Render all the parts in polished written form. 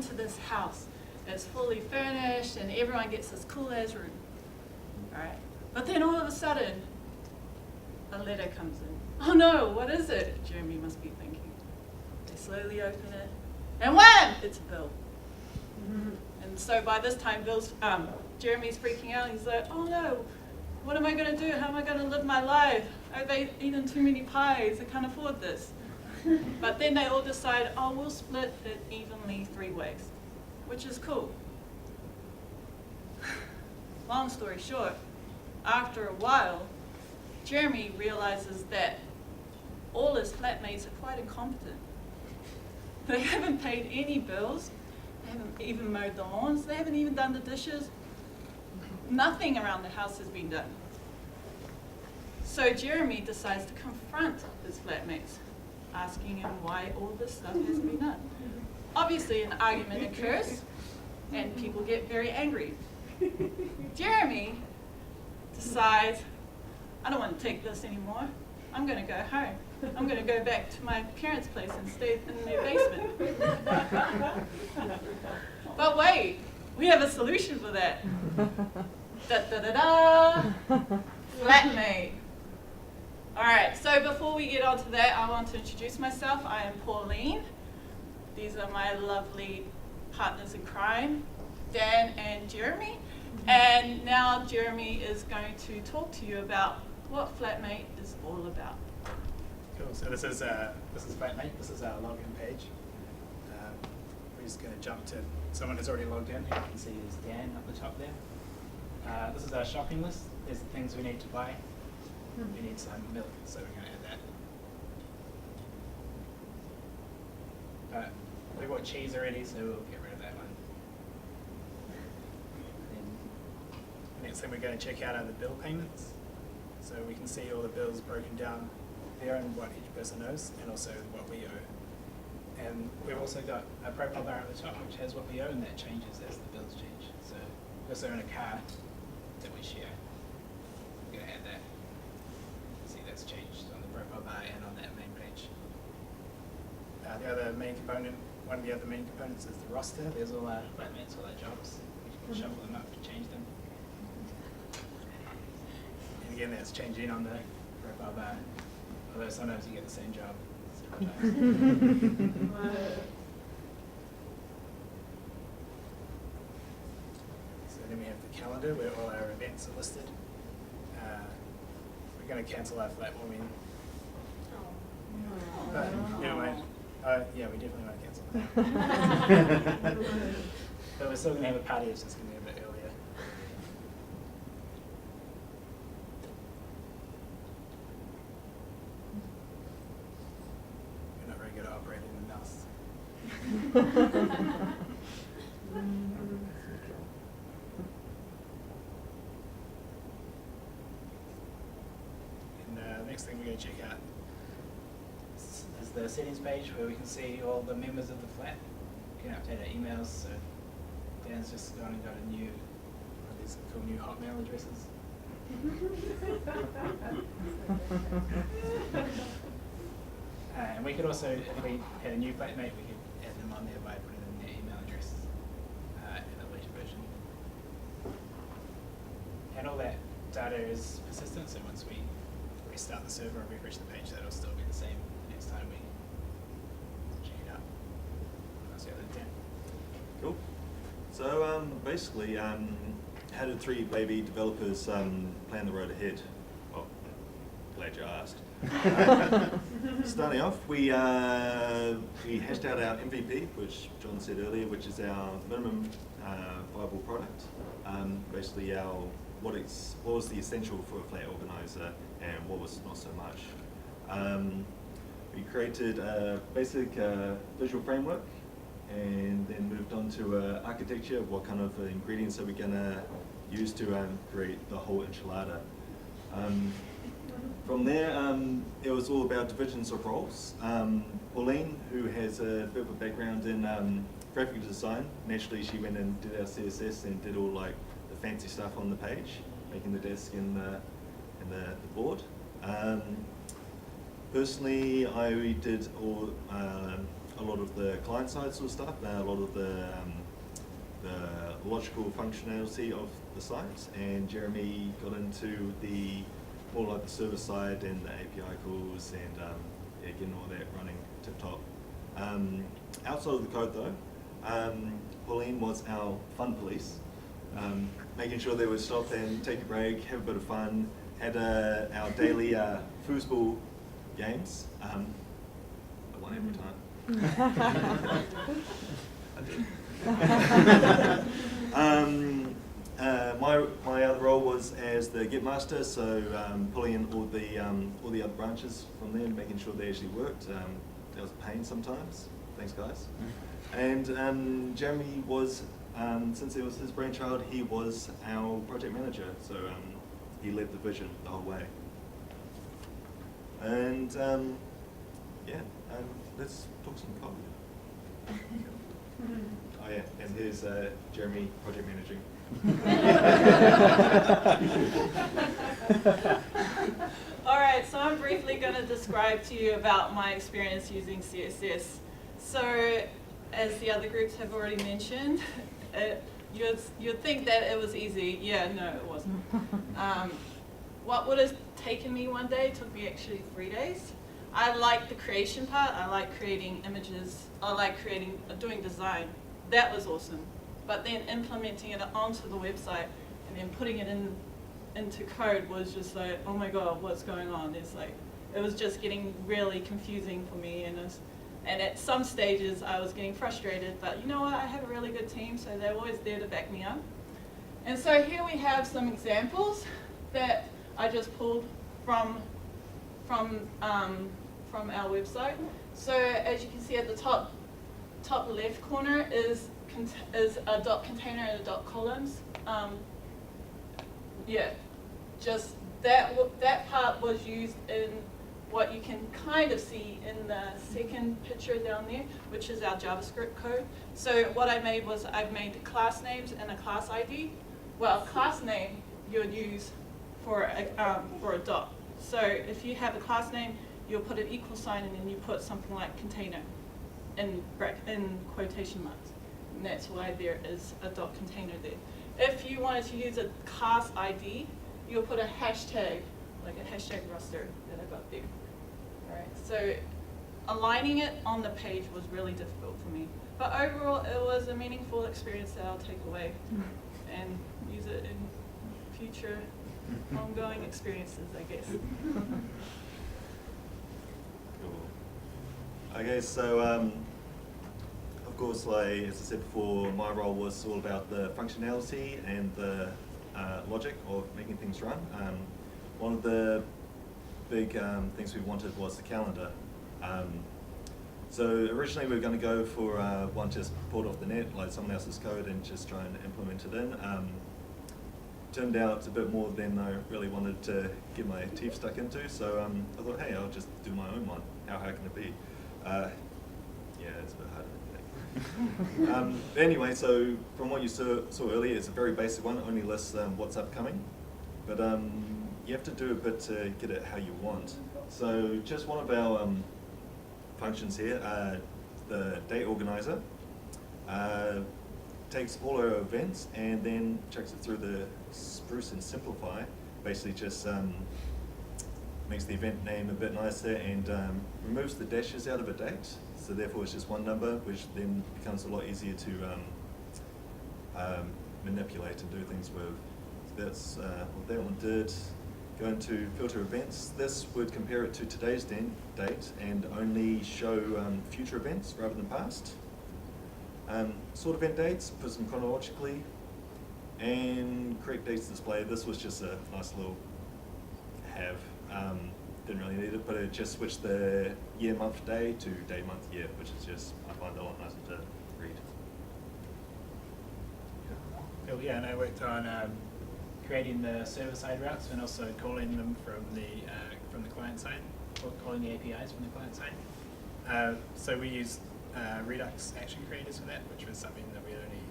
into this house. It's fully furnished and everyone gets this cool as room. All right. But then all of a sudden, a letter comes in. Oh no, what is it? Jeremy must be thinking. They slowly open it, and wham! It's a bill. And so by this time, Jeremy's freaking out. He's like, oh no, what am I going to do? How am I going to live my life? I've eaten too many pies. I can't afford this. But then they all decide, oh, we'll split it evenly 3 ways, which is cool. Long story short, after a while, Jeremy realizes that all his flatmates are quite incompetent. They haven't paid any bills. They haven't even mowed the lawns. They haven't even done the dishes. Nothing around the house has been done. So Jeremy decides to confront his flatmates, asking him why all this stuff hasn't been done. Obviously, an argument occurs, and people get very angry. Jeremy decides, I don't want to take this anymore. I'm going to go home. I'm going to go back to my parents' place and stay in their basement. But wait, we have a solution for that. Da-da-da-da! FlatMate. All right, so before we get on to that, I want to introduce myself. I am Pauline. These are my lovely partners in crime, Dan and Jeremy. And now Jeremy is going to talk to you about what FlatMate is all about. Cool. So this is FlatMate. This is our login page. We're just going to jump to someone who's already logged in. Who you can see is Dan up the top there. This is our shopping list. There's the things we need to buy. We need some milk, so we're going to add that. We bought cheese already, so we'll get rid of that one. And next thing we're going to check out are the bill payments. So we can see all the bills broken down there and what each person owes, and also what we owe. And we've also got a profile bar at the top which has what we owe, and that changes as the bills change. So we also own a car that we share. We're going to add that. See, that's changed on the profile bar and on that main page. The other main component, one of the other main components is the roster. There's all our flatmates, all our jobs. We can shuffle them up to change them. And again, that's changing on the profile bar. Although sometimes you get the same job several times. So then we have the calendar where all our events are listed. We're going to cancel our flat warming. But never mind. Yeah, we definitely want to cancel that. But we're still going to have a party, it's just going to be a bit earlier. We're not very good at operating the mouse. And next thing we're going to check out is the settings page where we can see all the members of the flat. We can update our emails. So Dan's just gone and got a new, one of these cool new Hotmail addresses. And we could also, if we had a new flatmate, we could add them on there by putting in their email address in a later version. And all that data is persistent, so once we restart the server and refresh the page, that'll still be the same next time we check it out. That's the other 10. Cool. So basically, how did 3 baby developers plan the road ahead? Well, glad you asked. Starting off, we hashed out our MVP, which John said earlier, which is our minimum viable product. Basically, what was the essential for a flat organizer and what was not so much. We created a basic visual framework and then moved on to architecture, what kind of ingredients are we going to use to create the whole enchilada. From there, it was all about divisions of roles. Pauline, who has a bit of a background in graphic design, naturally she went and did our CSS and did all like the fancy stuff on the page, making the desk and the board. Personally, I did all a lot of the client-side sort of stuff, a lot of the logical functionality of the site, and Jeremy got into the more like the server side and the API calls and getting all that running tip-top. Outside of the code though, Pauline was our fun police, making sure they would stop and take a break, have a bit of fun, had our daily foosball games. I won every time. I did. My other role was as the Git master, so pulling in all the other branches from there and making sure they actually worked. That was a pain sometimes. Thanks, guys. And Jeremy was, since it was his brainchild, he was our project manager. So he led the vision the whole way. And yeah, let's talk some code. Oh yeah, and here's Jeremy, project managing. All right, so I'm briefly going to describe to you about my experience using CSS. So, as the other groups have already mentioned, you'd think that it was easy. Yeah, no, it wasn't. What would have taken me one day took me actually 3 days. I like the creation part. I like creating images. I like doing design. That was awesome. But then implementing it onto the website and then putting it into code was just like, oh my god, what's going on? It's like, it was just getting really confusing for me, and at some stages I was getting frustrated, but you know what, I have a really good team, so they're always there to back me up. And so here we have some examples that I just pulled from our website. So as you can see at the top left corner is a dot container and a dot columns. Yeah, just that part was used in what you can kind of see in the second picture down there, which is our JavaScript code. So what I made was I've made class names and a class ID. Well, class name you would use for a dot. So if you have a class name, you'll put an equal sign and then you put something like container in quotation marks. And that's why there is a dot container there. If you wanted to use a class ID, you'll put a hashtag, like a hashtag roster that I got there. All right, so aligning it on the page was really difficult for me. But overall, it was a meaningful experience that I'll take away and use it in future ongoing experiences, I guess. Cool. Okay, so of course, like as I said before, my role was all about the functionality and the logic of making things run. One of the big things we wanted was the calendar. So originally we were going to go for one just pulled off the net, like someone else's code, and just try and implement it in. Turned out a bit more than I really wanted to get my teeth stuck into, so I thought, hey, I'll just do my own one. How hard can it be? Yeah, it's a bit harder than you think. Anyway, so from what you saw earlier, it's a very basic one, only lists what's upcoming. But you have to do a bit to get it how you want. So just one of our functions here, the date organizer, takes all our events and then checks it through the spruce and simplify. Basically just makes the event name a bit nicer and removes the dashes out of a date. So therefore it's just one number, which then becomes a lot easier to manipulate and do things with. So that's what that one did. Go into filter events. This would compare it to today's date and only show future events rather than past. Sort event dates, put them chronologically, and correct dates display. This was just a nice little have. Didn't really need it, but it just switched the year, month, day to day, month, year, which is just, I find a lot nicer to read. Cool, yeah, and I worked on creating the server-side routes and also calling them from the client side, or calling the APIs from the client side. So we used Redux action creators for that, which was something that we only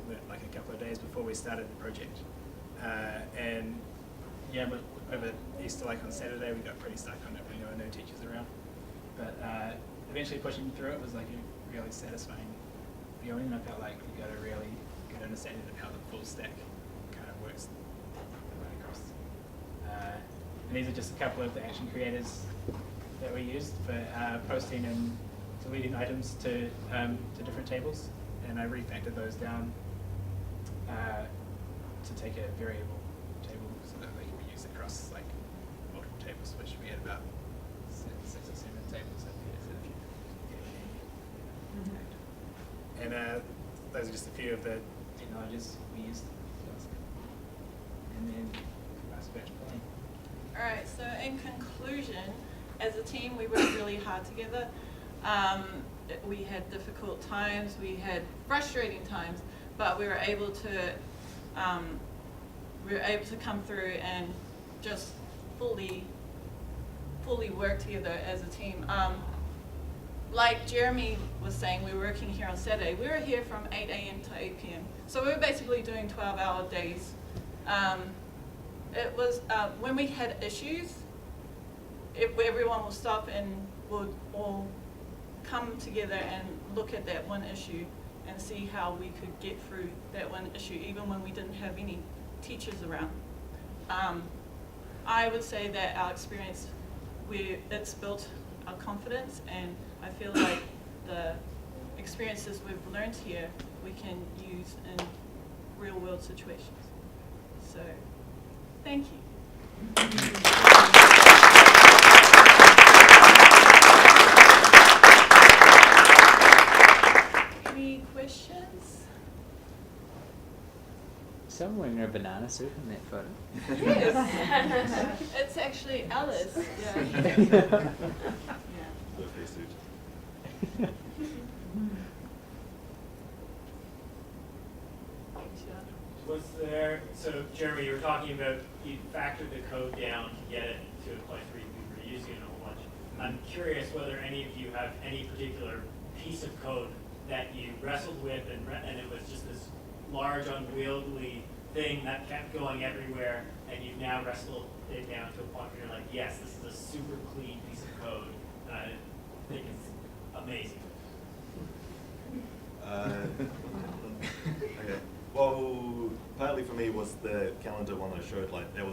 learned like a couple of days before we started the project. And yeah, but over Easter, like on Saturday, we got pretty stuck on it when there were no teachers around. But eventually pushing through it was like really satisfying viewing. I felt like we got a really good understanding of how the full stack kind of works right across. And these are just a couple of the action creators that we used for posting and deleting items to different tables, and I refactored those down to take a variable table so that they can be used across like multiple tables, which we had about 6 or 7 tables that we had. And those are just a few of the technologies we used. And then fast batch play. All right, so in conclusion, as a team, we worked really hard together. We had difficult times, we had frustrating times, but we were able to come through and just fully work together as a team. Like Jeremy was saying, we were working here on Saturday. We were here from 8 a.m. to 8 p.m. So we were basically doing 12-hour days. It was when we had issues, everyone will stop and would all come together and look at that one issue and see how we could get through that one issue, even when we didn't have any teachers around. I would say that our experience, it's built our confidence, and I feel like the experiences we've learned here we can use in real world situations. So, thank you. Any questions? Someone wearing a banana suit in that photo. Yes. It's actually Alice. Yeah. Birthday suit. Was there, so Jeremy, you were talking about you factored the code down to get it to a place where you could reuse it a whole bunch. I'm curious whether any of you have any particular piece of code that you wrestled with and it was just this large unwieldy thing that kept going everywhere, and you've now wrestled it down to a point where you're like, yes, this is a super clean piece of code, and I think it's amazing. Okay. Well, partly for me was the calendar one I showed. Like there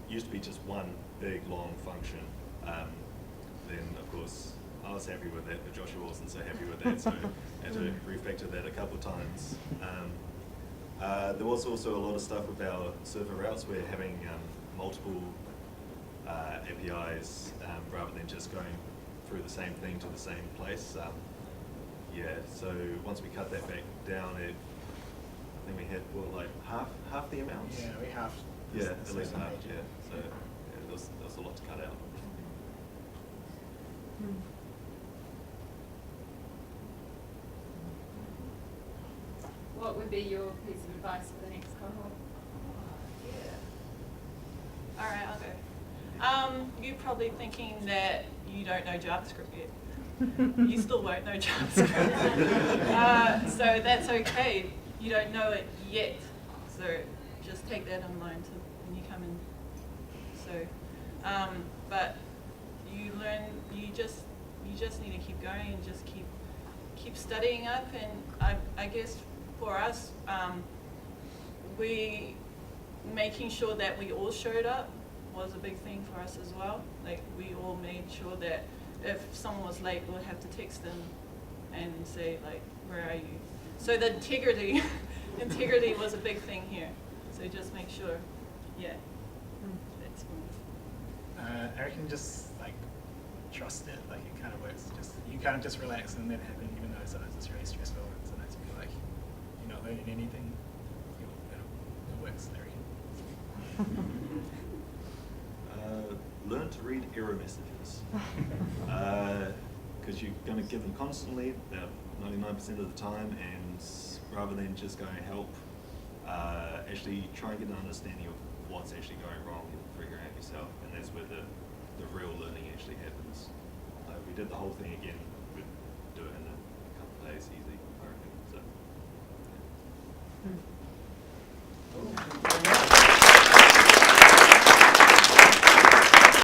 used to be just one big long function. Then of course I was happy with that, but Joshua wasn't so happy with that, so I had to refactor that a couple of times. There was also a lot of stuff with our server routes. We're having multiple APIs rather than just going through the same thing to the same place. Yeah, so once we cut that back down, I think we had like half the amount. Yeah, we halved. Yeah, the at least server half. page. Yeah, so yeah, there was a lot to cut out. What would be your piece of advice for the next cohort? Yeah. All right, I'll go. You're probably thinking that you don't know JavaScript yet. You still won't know JavaScript. So that's okay. You don't know it yet. So just take that in mind when you come in. So, but you learn. You just need to keep going and just keep studying up. And I guess for us, we making sure that we all showed up was a big thing for us as well. Like we all made sure that if someone was late, we'd have to text them and say like, where are you? So the integrity was a big thing here. So just make sure, yeah, that's one. I reckon just like trust it, like it kind of works. Just you kind of just relax and let it happen, even though sometimes it's really stressful. And sometimes you feel like you're not learning anything. It works, I reckon. Learn to read error messages. Because you're going to give them constantly, about 99% of the time, and rather than just going help, actually try and get an understanding of what's actually going wrong and figure out yourself, and that's where the real learning actually happens. If we did the whole thing again, we'd do it in a couple of days easy, I reckon. So, yeah.